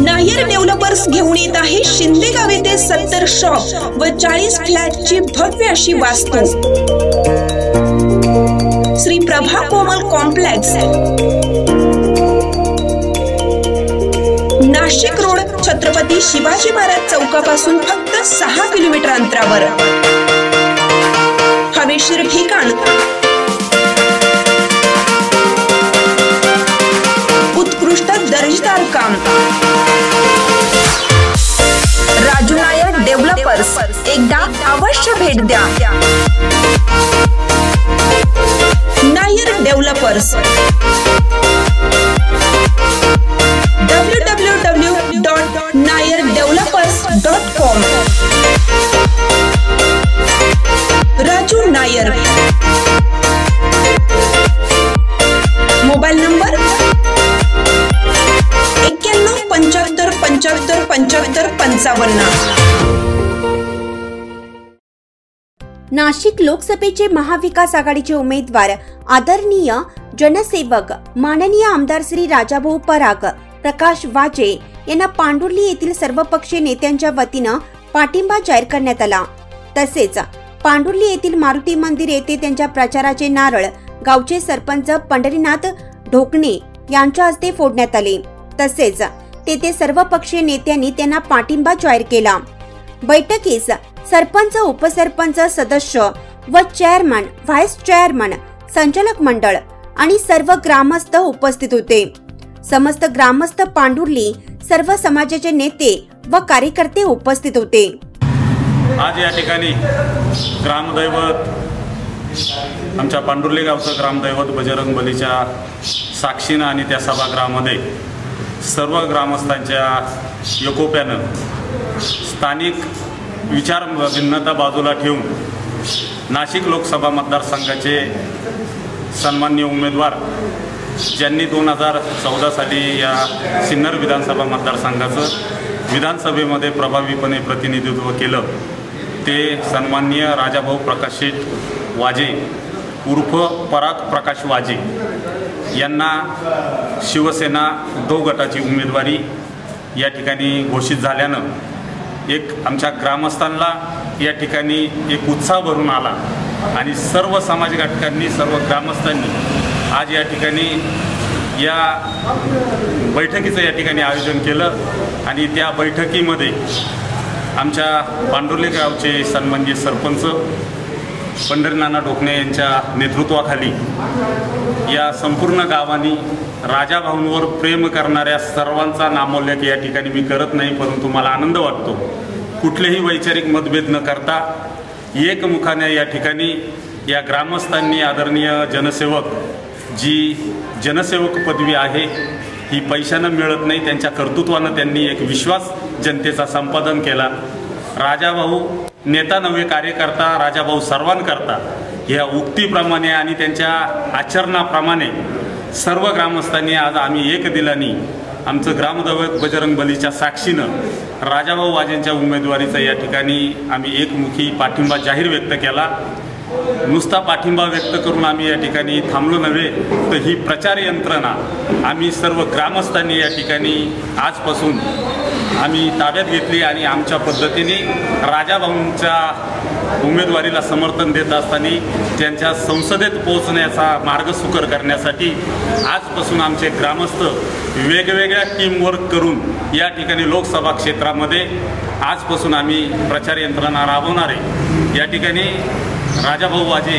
Nair developers घेऊन येत आहे शिंदेगाव येथे 70 शॉप व 40 फ्लॅटची भव्य अशी वास्तू। श्री प्रभा कोमल कॉम्प्लेक्स, नाशिक रोड, छत्रपती शिवाजी महाराज चौकापासून फक्त 6 किलोमीटर अंतरावर। हवेशीर ठिकाण, उत्कृष्ट दर्जेदार काम। राजू नायर डेव्हलपर्स, एकदा अवश्य भेट द्या। Nair developers www.nayerdevelopers.com। Raju Nair, mobile number 9175757555। Nashik लोकसभेचे महाविकास आघाडीचे उमेदवार आदरणीय जनसेवक माननीय आमदार श्री राजाभाऊ पराग, प्रकाश वाजे यांना पांडुर्ली येथील सर्वपक्षीय नेत्यांच्या वतीनं पाठिंबा जाहीर करण्यात आला। तसेच पांडुर्ली येथील मारुती मंदिर येथे त्यांच्या प्रचाराचे नारळ गावचे सरपंच पंढरीनाथ ढोकणे यांच्या हस्ते फोडण्यात आले। तसेच तेथे सर्वपक्षीय नेत्यांनी त्यांना पाठिंबा जाहीर केला। बैठकीस सरपंच, उपसरपंच, सदस्य व चेअरमन, व्हाईस चेअरमन, संचालक मंडळ आणि सर्व ग्रामस्थ उपस्थित होते। समस्त ग्रामस्थ, पांडुर्ली, सर्व समाजाचे नेते व कार्यकर्ते उपस्थित होते। आज या ठिकाणी ग्रामदैवत, आमच्या पांडुर्ली गावचं ग्रामदैवत बजरंग बलीच्या साक्षीनं आणि त्या सभागृहामध्ये सर्व ग्रामस्थांच्या एकोप्यानं स्थानिक विचार भिन्नता बाजूला ठेवून नाशिक लोकसभा मतदारसंघाचे सन्माननीय उमेदवार, ज्यांनी 2014 साली या सिन्नर विधानसभा मतदारसंघाचं विधानसभेमध्ये प्रभावीपणे प्रतिनिधित्व केलं, ते सन्माननीय राजाभाऊ प्रकाशशेठ वाजे उर्फ पराग प्रकाश वाजे यांना शिवसेना उद्धव गटाची उमेदवारी या ठिकाणी घोषित झाल्यानं एक आमच्या ग्रामस्थांना या ठिकाणी एक उत्साह भरून आला आणि सर्व समाज घटकांनी, सर्व ग्रामस्थांनी आज या ठिकाणी या बैठकीचं या ठिकाणी आयोजन केलं आणि त्या बैठकीमध्ये आमच्या पांडुर्ली गावचे सन्माननीय सरपंच पंढरीनाथ ढोकणे यांच्या नेतृत्वाखाली या संपूर्ण गावांनी राजाभाऊंवर प्रेम करणाऱ्या सर्वांचा नामोल्लेख या ठिकाणी मी करत नाही, परंतु मला आनंद वाटतो कुठलेही वैचारिक मतभेद न करता एकमुखाने या ठिकाणी या ग्रामस्थांनी आदरणीय जनसेवक, जी जनसेवक पदवी आहे ही पैशानं मिळत नाही, त्यांच्या कर्तृत्वानं त्यांनी एक विश्वास जनतेचा संपादन केला। राजाभाऊ नेता नव्हे कार्यकर्ता, राजाभाऊ सर्वांकरता या उक्तीप्रमाणे आणि त्यांच्या आचरणाप्रमाणे सर्व ग्रामस्थांनी आज आम्ही एक दिलानी आमचं ग्रामदैवत बजरंग बलीच्या साक्षीनं राजाभाऊ वाजेंच्या उमेदवारीचा या ठिकाणी आम्ही एकमुखी पाठिंबा जाहीर व्यक्त केला। नुसता पाठिंबा व्यक्त करून आम्ही या ठिकाणी थांबलो नव्हे, तर ही प्रचार यंत्रणा आम्ही सर्व ग्रामस्थांनी या ठिकाणी आजपासून आम्ही ताब्यात घेतली आणि आमच्या पद्धतीने राजाभाऊंच्या उमेदवारीला समर्थन देत असताना त्यांच्या संसदेत पोहोचण्याचा मार्ग सुकर करण्यासाठी आजपासून आमचे ग्रामस्थ वेगवेगळ्या टीम वर्क करून या ठिकाणी लोकसभा क्षेत्रामध्ये आजपासून आम्ही प्रचार यंत्रणा राबवणार आहे। या ठिकाणी राजाभाऊ वाजे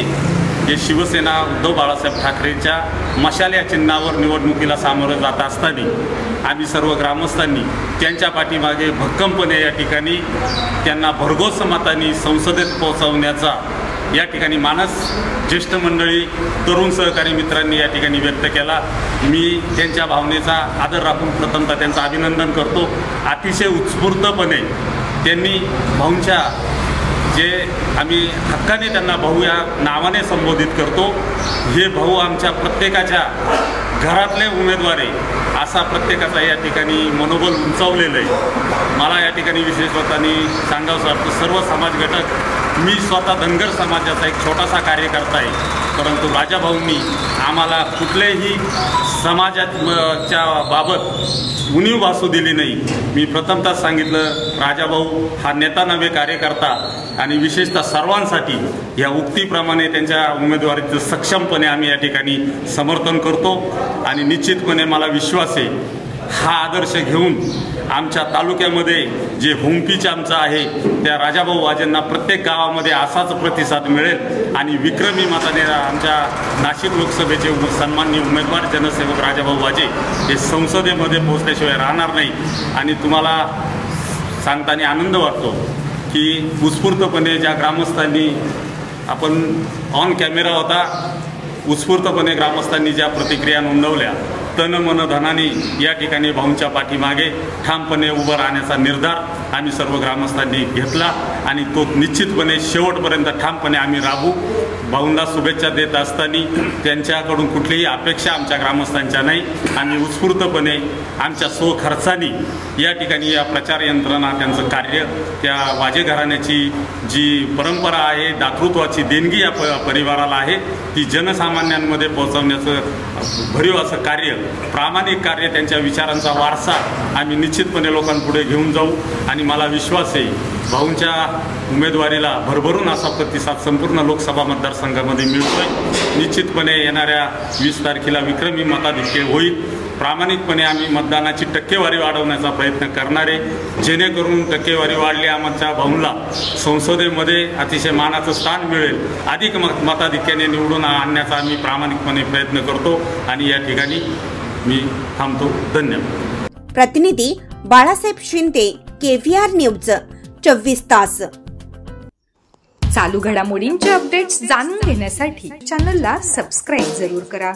हे शिवसेना उद्धव बाळासाहेब ठाकरेंच्या मशाल या चिन्हावर निवडणुकीला सामोरं जात असताना आम्ही सर्व ग्रामस्थांनी त्यांच्या पाठीमागे भक्कमपणे या ठिकाणी त्यांना भरघोस मतांनी संसदेत पोहोचवण्याचा या ठिकाणी मानस ज्येष्ठ मंडळी, तरुण सहकारी मित्रांनी या ठिकाणी व्यक्त केला। मी त्यांच्या भावनेचा आदर राखून प्रथमतः त्यांचं अभिनंदन करतो। अतिशय उत्स्फूर्तपणे त्यांनी भाऊंच्या, जे आम्ही हक्काने त्यांना भाऊ या नावाने संबोधित करतो, हे भाऊ आमच्या प्रत्येकाच्या घरातले उमेदवार आहे असा प्रत्येकाचा या ठिकाणी मनोबल उंचावलेलं आहे। मला या ठिकाणी विशेष वतानी सांगावंसं वाटतं, सर्व समाज घटक मी स्वतः धनगर समाजाचा एक छोटासा कार्यकर्ता आहे, परंतु राजाभाऊंनी आम्हाला कुठल्याही समाजाच्या बाबत उणीव भासू दिली नाही. मी प्रथमतः सांगितलं, राजाभाऊ हा नेता नव्हे कार्यकर्ता, आणि विशेषतः सर्वांसाठी या उक्तीप्रमाणे त्यांच्या उमेदवारीचं सक्षमपणे आम्ही या ठिकाणी समर्थन करतो. आणि निश्चितपणे मला विश्वास आहे, हा आदर्श घेऊन आमच्या तालुक्यामध्ये जे होमपिच आमचं आहे त्या राजाभाऊ वाजेंना प्रत्येक गावामध्ये असाच प्रतिसाद मिळेल आणि विक्रमी मताने आमच्या नाशिक लोकसभेचे सन्माननीय उमेदवार जनसेवक राजाभाऊ वाजे हे संसदेमध्ये पोहोचल्याशिवाय राहणार नाही. आणि तुम्हाला सांगताना आनंद वाटतो की उत्स्फूर्तपणे ज्या ग्रामस्थांनी, आपण ऑन कॅमेरा होता, उत्स्फूर्तपणे ग्रामस्थांनी ज्या प्रतिक्रिया नोंदवल्या, तन मन धनाने या ठिकाणी भाऊंच्या पाठीमागे ठामपणे उभं राहण्याचा निर्धार आम्ही सर्व ग्रामस्थांनी घेतला आणि तो निश्चितपणे शेवटपर्यंत ठामपणे आम्ही राबू. भाऊंना शुभेच्छा देत असताना त्यांच्याकडून कुठलीही अपेक्षा आमच्या ग्रामस्थांच्या नाही. आम्ही उत्स्फूर्तपणे आमच्या स्वखर्चाने या ठिकाणी या प्रचार यंत्रणा, त्यांचं कार्य, त्या वाजे घराण्याची जी परंपरा आहे, दातृत्वाची देणगी या परिवाराला आहे, ती जनसामान्यांमध्ये पोहोचवण्याचं भरीव असं कार्य, प्रामाणिक कार्य, त्यांच्या विचारांचा वारसा आम्ही निश्चितपणे लोकांपुढे घेऊन जाऊ. आणि मला विश्वास आहे, भाऊंच्या उमेदवारीला भरभरून असा प्रतिसाद संपूर्ण लोकसभा मतदारसंघामध्ये मिळतोय. निश्चितपणे येणाऱ्या 20 तारखेला विक्रमी मताधिक्य होईल. प्रामाणिकपणे आम्ही मतदानाची टक्केवारी वाढवण्याचा प्रयत्न करणारे, जेणेकरून टक्केवारी वाढली, आमच्या भाऊंना संसदेमध्ये अतिशय मानाचं स्थान मिळेल, अधिक मताधिक्याने निवडून आणण्याचा आम्ही प्रामाणिकपणे प्रयत्न करतो. आणि या ठिकाणी मी थांबतो. धन्यवाद. प्रतिनिधी बाळासाहेब शिंदे, KVR न्यूज 24 तास. चालू घडामोडींचे अपडेट्स जाणून घेण्यासाठी चॅनलला सबस्क्राईब जरूर करा,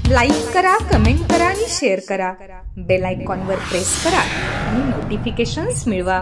लाईक करा, कमेंट करा आणि शेअर करा. बेल आयकॉनवर प्रेस करा आणि नोटिफिकेशन्स मिळवा.